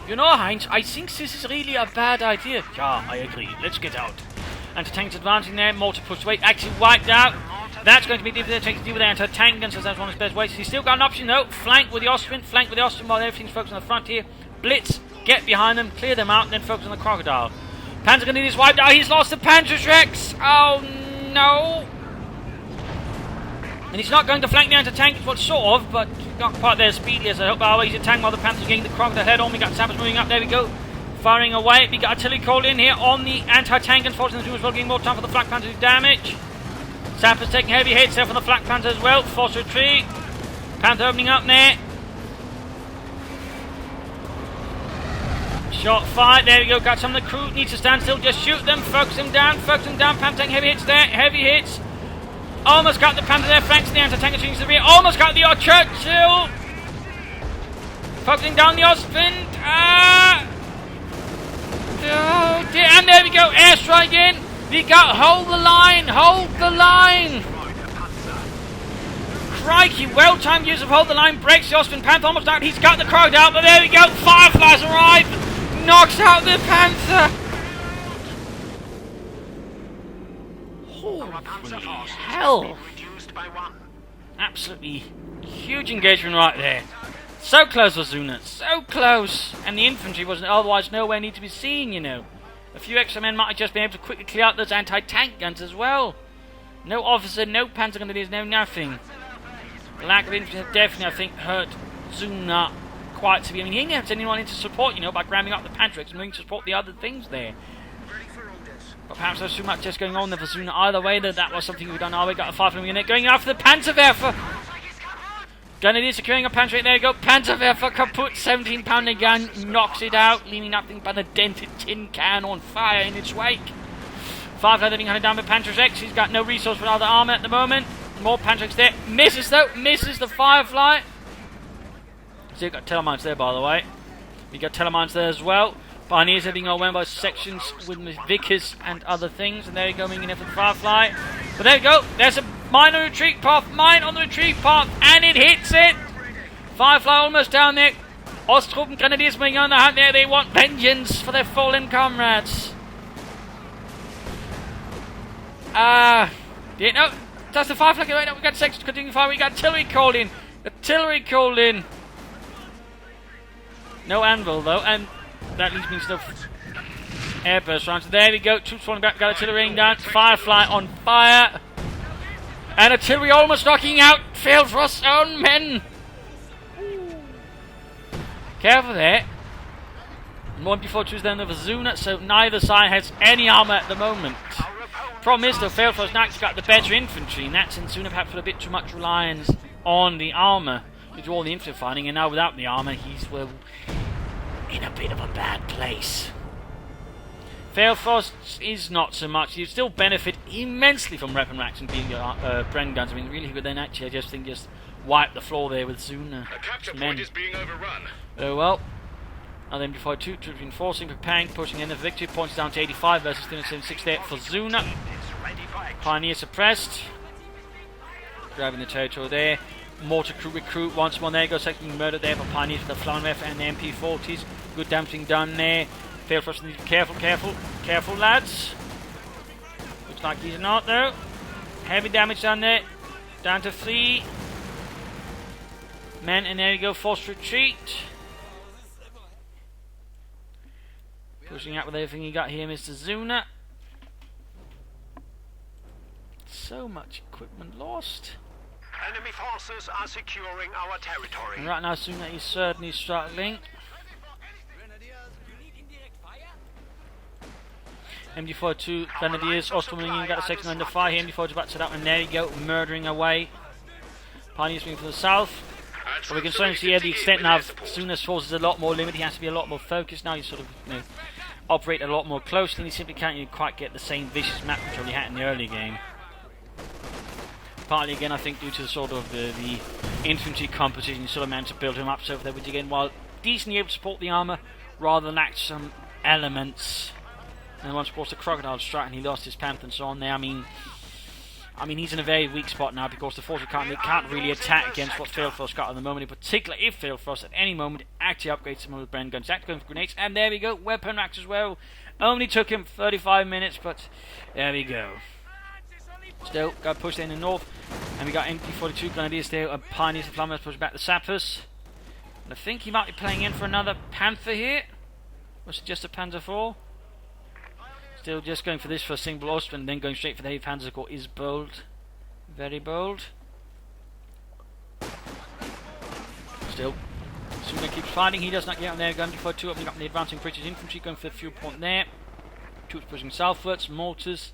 You know, Heinz, I think this is really a bad idea. Yeah, I agree. Let's get out. Anti-tank's advancing there. Mortar pushed away. Actually wiped out. That's going to be difficult to deal with the anti-tank guns, so that's one of his best ways. He's still got an option though. Flank with the Ostwind while everything's focused on the front here. Blitz, get behind them, clear them out, and then focus on the Crocodile. Panther going to need his wiped out. He's lost the Panther's Rex. Oh no. And he's not going to flank the anti-tank, well, sort of, but not quite there speedily as I hope. Oh, he's a tank while the Panther's getting the Crocodile head on. We got sappers moving up. There we go. Firing away. We got artillery called in here on the anti-tank, unfortunately, as well, getting more time for the Flak Panther to do damage. Sappers taking heavy hits there from the Flak Panther as well. Force retreat. Panther opening up there. Shot fired. There we go. Got some of the crew. Needs to stand still. Just shoot them. Focus them down. Panther taking heavy hits there. Heavy hits. Almost got the Panther there. Flanks the anti-tank changes the rear. Almost got the Churchill. Focusing down the Ostwind. Oh dear. And there we go. Airstrike in. We got hold the line. Crikey, well-timed use of hold the line. Breaks the Ostwind. Panther almost out. He's got the Crocodile, but there we go. Fireflies arrive. Knocks out the Panther. Holy hell. Absolutely huge engagement right there. So close was Zuna, so close! And the infantry wasn't otherwise nowhere need to be seen, you know. A few extra men might have just been able to quickly clear out those anti-tank guns as well. No officer, no panzer grenadiers, no nothing. The lack of infantry has definitely, I think, hurt Zuna quite severely. I mean, he didn't have anyone in to support, you know, by grabbing up the Pantrics and moving to support the other things there. But perhaps there's too much just going on there for Zuna. Either way, that was something we've done. We got a 5 unit going after the Panzerwerfer. Grenadiers securing a Panzer. There you go. Panzerwerfer kaput. 17-pounder gun knocks it out, leaving nothing but a dented tin can on fire in its wake. Firefly being hunted down by Panzer X. He's got no resource for other armor at the moment. More Panzer X there. Misses though. Misses the Firefly. So you've got Telemines there, by the way. You've got Telemines there as well. Pioneers are being overwhelmed by sections with Vickers and other things. And there you go, moving in for the Firefly. But there you go. There's a mine on the retreat path. Mine on the retreat path. And it hits it. Firefly almost down there. Osttruppen Grenadiers moving on the hunt there. They want vengeance for their fallen comrades. Yeah, no. That's the Firefly. Wait, no, we got sections continuing fire. We got artillery called in. Artillery called in. No anvil though, and that leaves me still airburst rounds. There we go, troops falling back, got artillery raining down, Firefly on fire, and artillery almost knocking out Failfrost's own men. Careful there. More before choose then over Zuna, so neither side has any armor at the moment. Problem is though, Failfrost now got the better infantry, and that's in Zuna perhaps with a bit too much reliance on the armor. To do all the infantry fighting, and now without the armor, he's well in a bit of a bad place. Failfrost is not so much. He'd still benefit immensely from weapon racks and being Bren guns. I mean, really, but then actually, I just think just wipe the floor there with Zuna. A capture point is being overrun. Oh well. And then before troops reinforcing, preparing, pushing in the victory points down to 85 versus 376 there for Zuna. Pioneer suppressed. Grabbing the territory there. Mortar crew recruit once more. There goes second murder there for Pioneers with the Flammenwerfer and the MP40s. Good damaging done there. Failfrost needs to be careful lads. Looks like he's not though. Heavy damage done there. Down to 3 men, and there you go, forced retreat. Pushing out with everything you got here, Mr. Zuna. So much equipment lost. Enemy forces are securing our territory. And right now, Zuna is certainly struggling. MD42 Grenadiers, Osterman got a second under fire here. MD42 about to set up, and there you go, murdering away. Pioneers moving from the south. But we can certainly see here the extent now of Zuna's forces a lot more limited. He has to be a lot more focused now. He sort of, you know, operate a lot more closely. He simply can't quite get the same vicious map control he had in the early game. Partly again, I think, due to the sort of the infantry composition, he sort of managed to build him up so there, which again, while decently able to support the armour, rather than lack some elements. And once, of course, the crocodile struck and he lost his panther and so on there. I mean, he's in a very weak spot now because the forces can't really attack against what Failfrost got at the moment. In particular, if Failfrost at any moment actually upgrades some of the Bren guns, actually going for grenades, and there we go, weapon racks as well. Only took him 35 minutes, but there we go. Still got pushed in the north, and we got MP42 Grenadiers there, and Pioneers and Flammers push back the Sappers. And I think he might be playing in for another Panther here. Was it just a Panzer IV? Still just going for this for a single Austrian, and then going straight for the heavy Panzer Corps is bold. Very bold. Still, Zuna keeps fighting. He does not get on there. Gun before 2 opening up the advancing British infantry, going for the fuel point there. Troops pushing southwards, mortars.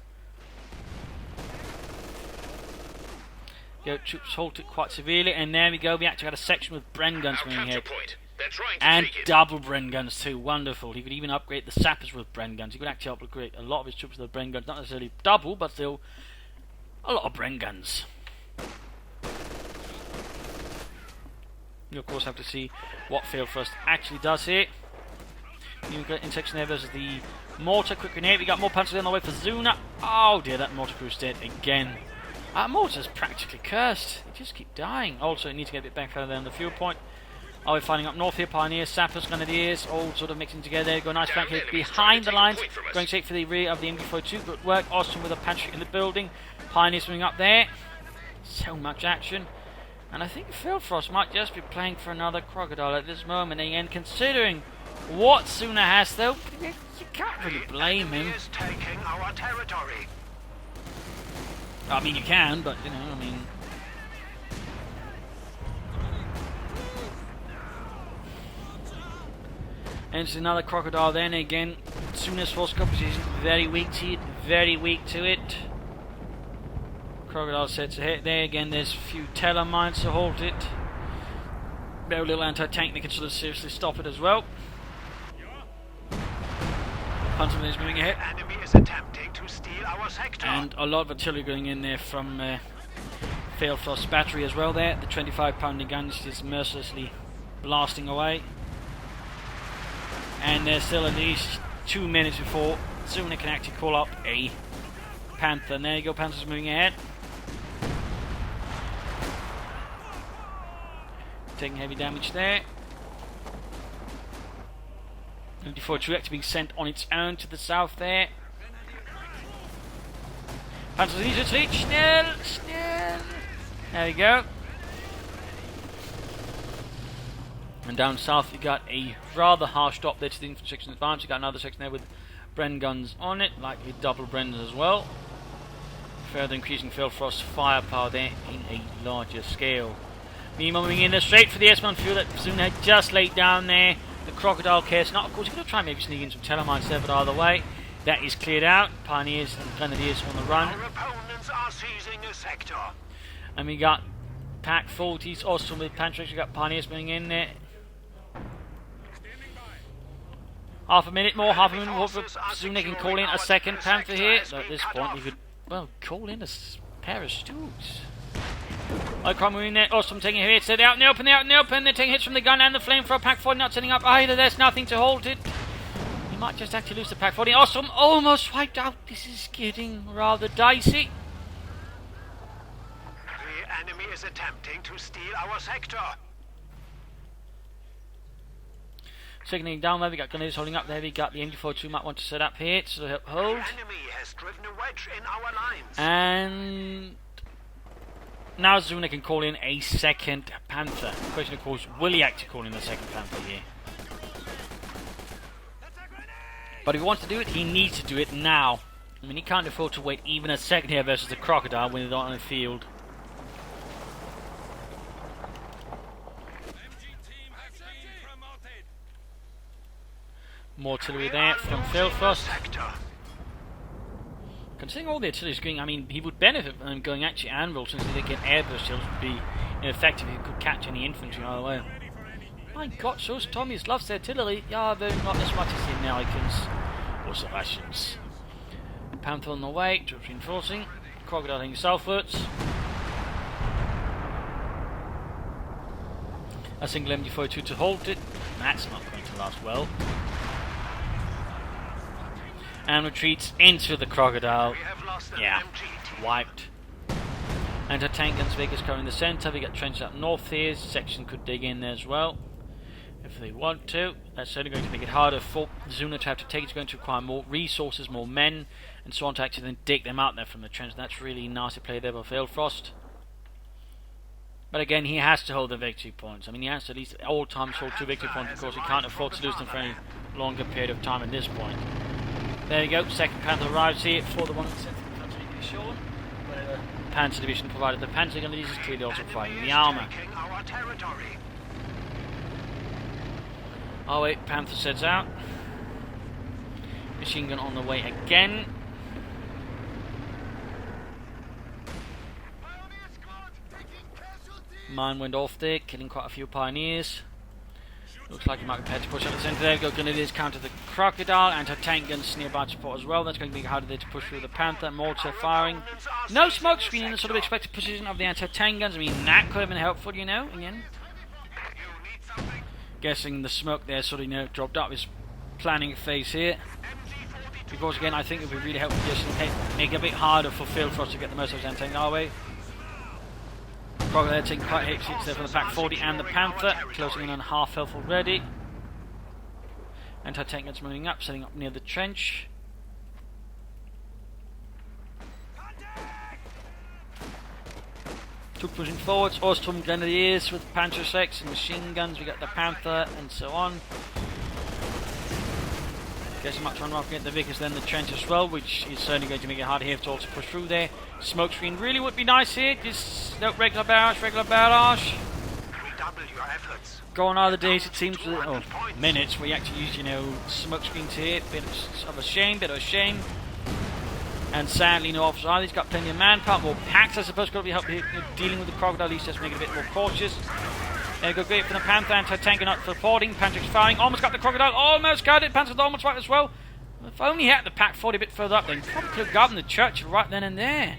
Go, troops halted quite severely, and there we go. We actually had a section with Bren guns moving here. And double Bren guns too, wonderful. He could even upgrade the Sappers with Bren guns. He could actually upgrade a lot of his troops with the Bren guns, not necessarily double, but still a lot of Bren guns. You of course have to see what Failfrost actually does here. You've got intersection there versus the mortar, quick grenade. We got more punches on the way for Zuna. Oh dear, that mortar crew's dead again. Mortar's practically cursed. They just keep dying. Also, it needs to get a bit back further than the fuel point. We're finding up north here, Pioneers, Sappers, Grenadiers, all sort of mixing together. Go nice flank here behind the lines, going straight for the rear of the MD42. Good work. Austin with a pantry in the building. Pioneers moving up there. So much action. And I think Failfrost might just be playing for another crocodile at this moment. And considering what Zuna has, though, you can't really blame him. Is taking our territory. I mean, you can, but, you know, I mean... And it's another crocodile then, again, Zuna's force composition, very weak to it, very weak to it. Crocodile sets a hit there, again there's a few teller mines to halt it. Very little anti-tank that can sort of seriously stop it as well. Huntsman is moving ahead. Enemy is attempting to steal our sector. And a lot of artillery going in there from Failfrost's battery as well there. The 25-pounder guns just mercilessly blasting away. And there's still at least 2 minutes before Zuna can actually call up a Panther. And there you go, Panther's moving ahead. Taking heavy damage there. 94-2 actually being sent on its own to the south there. Panther's easy to reach. Schnell! Schnell! There we go. And down south you got a rather harsh drop there to the infantry section advance. You got another section there with Bren guns on it, likely double Brens as well. Further increasing Failfrost's firepower there in a larger scale. Meanwhile, moving in there straight for the S-man fuel that Zuna had just laid down there. The crocodile case. Now, of course, you're going to try and maybe sneak in some telemines there, but either way, that is cleared out. Pioneers and Grenadiers on the run. Our opponents are seizing a sector. And we got Pack 40s also with Pantrix. We got Pioneers moving in there. Half a minute more, Zuna can call in a second Panther here. So at this point, we could, well, call in a pair of Stoogs. Icon moving there, Awesome taking a hit, they're out in the open, they're taking hits from the gun and the flamethrower. Pack 40 not setting up either, there's nothing to hold it. He might just actually lose the Pack 40. Awesome almost wiped out, this is getting rather dicey. The enemy is attempting to steal our sector. Signaling down there, we got Grenadiers holding up there, we got the MG42 might want to set up here, so help hold. The enemy has driven a wedge in our lines. And now Zuna can call in a second Panther. The question, of course, will he actually call in a second Panther here? But if he wants to do it, he needs to do it now. I mean, he can't afford to wait even a second here versus the crocodile when they're not on the field. More artillery there from Failfrost. Considering all the artillery is going, I mean, he would benefit from them going actually anvil, since they get airburst shells would be ineffective if he could catch any infantry either way. My god, those Tommies loves their artillery. Yeah, though not as much as the Americans or the Russians. Panther on the way, troops reinforcing. Crocodile heading southwards. A single MG42 to halt it. That's not going to last well. And retreats into the crocodile. Yeah, wiped. Anti-tank guns Vegas covering the centre. We got trenches up north here. Section could dig in there as well if they want to. That's certainly going to make it harder for Zuna to have to take. It's going to require more resources, more men, and so on to actually then dig them out there from the trench. That's really nasty play there by Failfrost. But again, he has to hold the victory points. I mean, he has to at least at all times hold 2 victory points. Of course, he can't afford to lose them for any longer period of time at this point. There you go, second Panther arrives here for the one that sent the country to be shown. Where the Panzer Division provided the Panzer gun, these is clearly also providing the armour. Oh wait, Panther sets out. Machine gun on the way again. Mine went off there, killing quite a few pioneers. Looks like he might be prepared to push up the centre there. Go Grenadiers counter the crocodile. Anti-tank guns nearby support as well. That's going to be harder there to push through the Panther. Mortar firing. No smoke screen in the sort of expected position of the anti-tank guns. I mean, that could have been helpful, you know, again. Guessing the smoke there sort of, you know, dropped up his planning phase here. Because again, I think it would be really helpful just to make it a bit harder for Failfrost to get the most of his anti-tank our way. Crocodile taking quite hits there from the Pack 40 and the Panther, closing in on half health already. Anti-tank guns moving up, setting up near the trench. Still pushing forwards. Austrian Grenadiers with Panzer 6 and machine guns. We got the Panther and so on. Guess I'm not trying to get the Vickers then the trench as well, which is certainly going to make it hard here to also push through there. Smoke screen really would be nice here. Just no regular barrage, regular barrage. Redouble your efforts. Gone are the days, it seems, minutes where you actually use, smoke screens here. Bit of a shame. And sadly, no officers either. He's got plenty of manpower, more packs, I suppose, got to be helping dealing with the crocodile. At least just make it a bit more cautious. There you go, great for the Panther, anti-tanking up for reporting. Panther's firing, almost got the crocodile, almost got it. Panther's almost right as well. If only he had the pack 40 a bit further up, then probably could have gotten the church right then and there.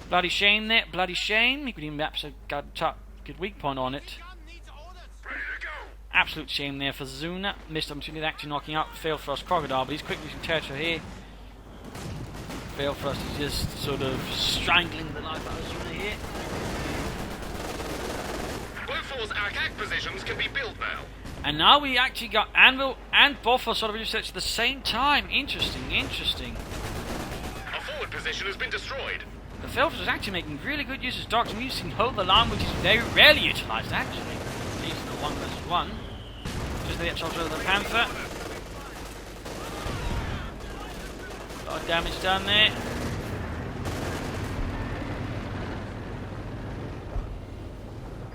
Bloody shame there, bloody shame. He could even perhaps have got a top good weak point on it. Absolute shame there for Zuna. Missed opportunity of actually knocking out Failfrost Crocodile, but he's quickly losing territory here. Failfrost is just sort of strangling the life out of Zuna here. Both attack positions can be built now. And now we actually got Anvil and Buffer sort of researched at the same time. Interesting. A forward position has been destroyed. The Failfrost is actually making really good use of dogs and using Hold the Line, which is very rarely utilised actually. Using the 1 vs 1. Just the shots of the Panther. A lot of damage done there.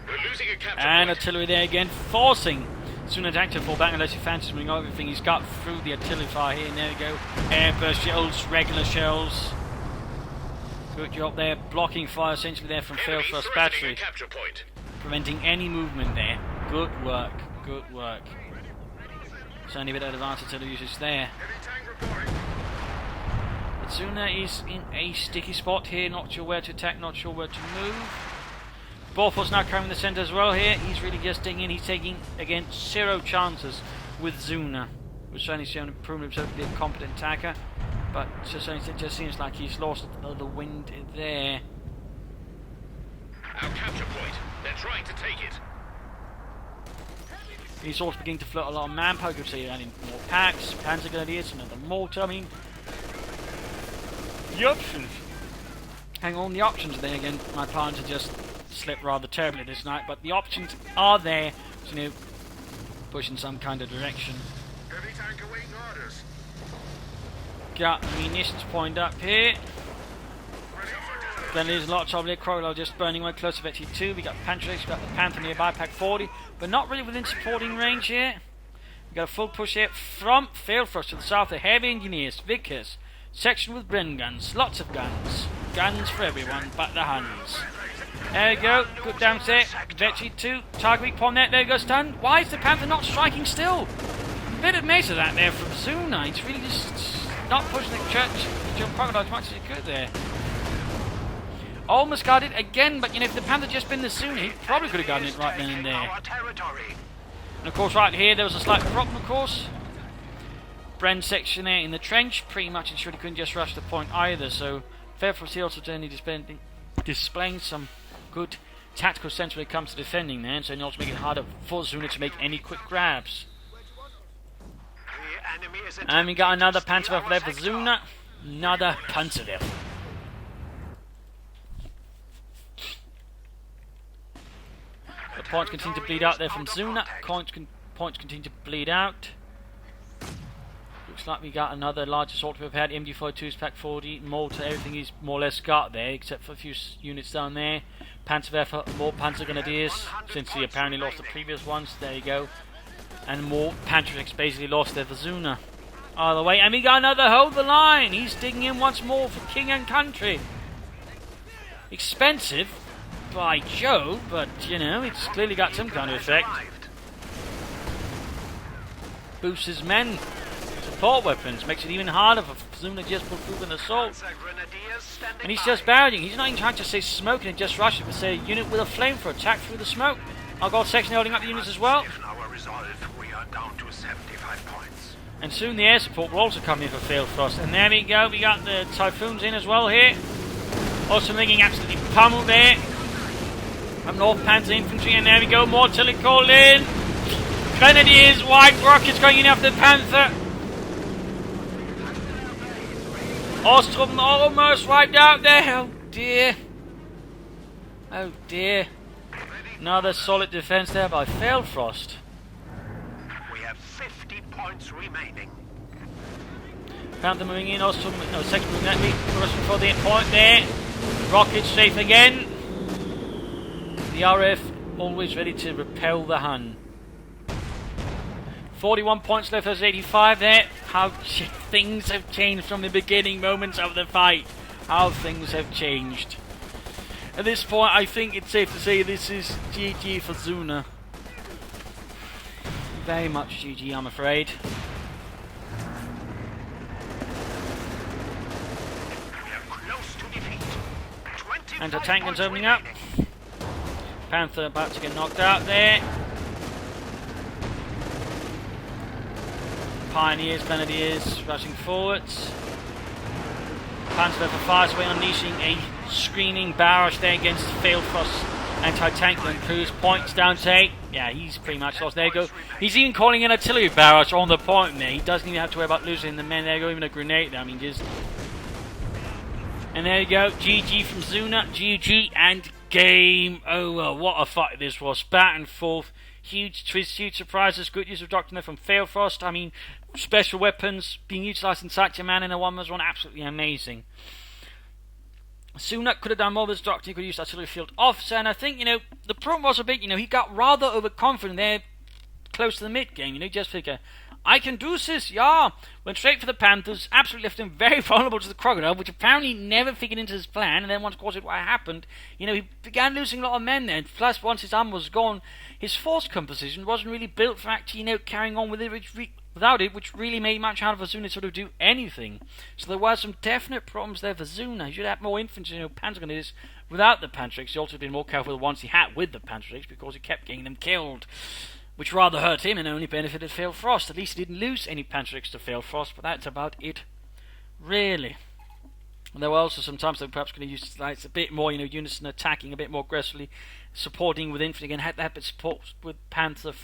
We're losing a capture And point. artillery there again, forcing Zuna to fall back unless he fancies winning everything he's got through the artillery fire here. And there we go. Airburst shells, regular shells. Good job there, blocking fire essentially there from Enemy Failfrost threatening battery. a capture point. Preventing any movement there. Good work. Certainly a bit of advanced artillery usage there. But Zuna is in a sticky spot here, not sure where to attack, not sure where to move. Borford's now carrying the centre as well here. He's really just digging in. He's taking, again, 0 chances with Zuna. Which certainly shown improvement himself to be a competent attacker. But it just seems like he's lost the wind there. Our capture point. They're trying to take it. He's also beginning to float a lot of manpower. You could see adding more packs, Panzer Grenadiers, another mortar. I mean, the options. Hang on, the options are there again. My plan to just slip rather terribly this night, but the options are there to push in some kind of direction. Heavy tank awaiting orders. Got the munitions point up here. Then there's a lot of trouble here. Crocodile just burning away close to Vector 2. We got Panther, we got the Panther nearby, pack 40, but not really within supporting range here. We got a full push here from Failfrost to the south. The heavy engineers, Vickers, section with Bren guns, lots of guns. Guns for everyone but the Huns. There we go, good down there. Vector 2, target weak point there. There we go, stunned. Why is the Panther not striking still? A bit of mace of that there from Zuna. He's really just not pushing the church jump crocodile as much as he could there. Almost got it again, but if the Panther had just been the Zuna, he probably could have gotten it right then and there. And of course, right here, there was a slight problem, of course. Bren section there in the trench, pretty much ensured he couldn't just rush the point either, so Fairfrost here also generally displaying some good tactical sense when it comes to defending there, and so also making it harder for Zuna to make any quick grabs. And we got another Panzerwerfer there for Zuna. Another Panzerwerfer. The points continue to bleed out there from Zuna. Points continue to bleed out. Looks like we got another large assault we've had. MG42's pack 40. Mortar, everything he's more or less got there, except for a few units down there. Panzerwerfer, more Panzer Grenadiers, since he apparently lost the previous ones. There you go. And more Panzerix basically lost there for Zuna. All the way, and we got another Hold the Line. He's digging in once more for King and Country. Expensive, by Joe, but it's clearly got some kind of effect. Boosts his men, support weapons, makes it even harder for Zuna to just pull through an assault. And he's just barraging. He's not even trying to say smoke and just rush it, but say a unit with a flamethrower attack through the smoke. Our gold section holding up the units as well. And soon the air support will also come in for Failfrost. And there we go, we got the Typhoons in as well here. Also making absolutely pummeled there. Up North Panzer Infantry, and there we go, more artillery called in. Grenadiers, white rockets going in after the Panther. Ostrom almost wiped out there, oh dear. Oh dear. Another solid defense there by Failfrost. We have 50 points remaining. Panther moving in, also second moving that week, rushing for the point there. Rocket safe again. The RF always ready to repel the Hun. 41 points left, there's 85 there. How things have changed from the beginning moments of the fight. How things have changed. At this point, I think it's safe to say this is GG for Zuna. Very much GG, I'm afraid. We are close to defeat. 25 Anti-tank guns points opening up. remaining. Panther about to get knocked out there. Pioneers, Grenadiers rushing forwards. Panther left fires away, unleashing a screaming barrage there against Failfrost anti-tank gun crews. Points down to 8. Yeah, he's pretty much lost. There you go. He's even calling an artillery barrage on the point there. He doesn't even have to worry about losing the men. There you go, even a grenade there. I mean, just... And there you go. GG from Zuna. GG and game over. What a fight this was. Back and forth. Huge twists, huge surprises. Good use of Doctrine from Failfrost. I mean, special weapons being utilised in such a man in a 1v1. Absolutely amazing. Zuna could have done more with his Doctrine. He could have used artillery field officer. And I think, the problem was a bit, he got rather overconfident there close to the mid-game. Just figure, I can do this, yeah. Went straight for the Panthers, absolutely left him very vulnerable to the crocodile, which apparently never figured into his plan, and then once, of course, what happened, he began losing a lot of men then. Plus, once his armor was gone, his force composition wasn't really built for actually, carrying on with it, without it, which really made much harder for Zuna to sort of do anything. So there were some definite problems there for Zuna. He should have more infantry, Panther Grenadiers without the Pantrix. He also had been more careful with the ones he had with the Pantrix, because he kept getting them killed, which rather hurt him and only benefited Failfrost. At least he didn't lose any Pantrix to Failfrost, but that's about it, really. And there were also some times they were perhaps going to use a bit more, unison attacking a bit more aggressively, supporting with infantry again. Had that bit support with Panther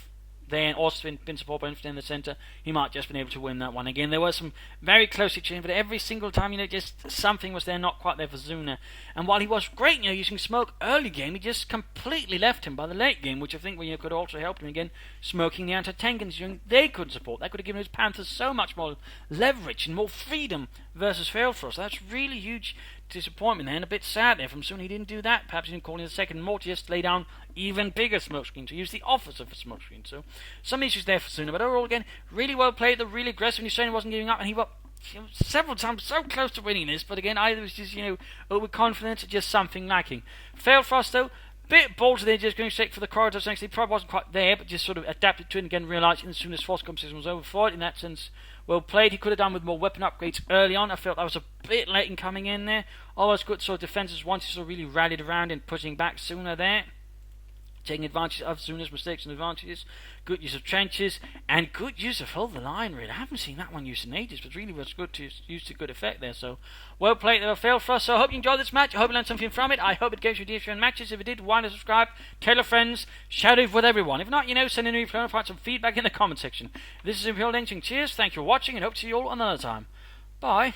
there, and also been supported by infantry in the centre, he might just been able to win that one again. There were some very close situations, but every single time, just something was there, not quite there for Zuna. And while he was great, using smoke early game, he just completely left him by the late game, which I think could also help him again, smoking the anti-tank guns. They couldn't support. That could have given his Panthers so much more leverage and more freedom versus Failfrost. That's really huge disappointment there, and a bit sad there from Zuna. He didn't do that. Perhaps he didn't call in a second more to just lay down even bigger smoke screen, to use the officer for smoke screen. So some issues there for Zuna, but overall again, really well played. They're really aggressive, and he certainly wasn't giving up, and he was several times so close to winning this, but again, either it was just overconfident or just something lacking. Failfrost though, bit bold there, just going straight for the corridors. Actually, probably wasn't quite there, but just sort of adapted to it, and again realised as soon as force composition was over for it. In that sense, well played. He could have done with more weapon upgrades early on. I felt that was a bit late in coming in there. Always good sort of defences once he sort of really rallied around and pushing back Zuna there, taking advantage of Zuna's mistakes and advantages. Good use of trenches and good use of hold the line, really. I haven't seen that one used in ages, but really was good to use to good effect there. So well played there, Failfrost. So I hope you enjoyed this match. I hope you learned something from it. I hope it gave you ideas for matches. If it did, why not subscribe, tell your friends, share it with everyone. If not, send in your some feedback in the comment section. This is Imperial Lynching. Cheers, thank you for watching, and hope to see you all another time. Bye.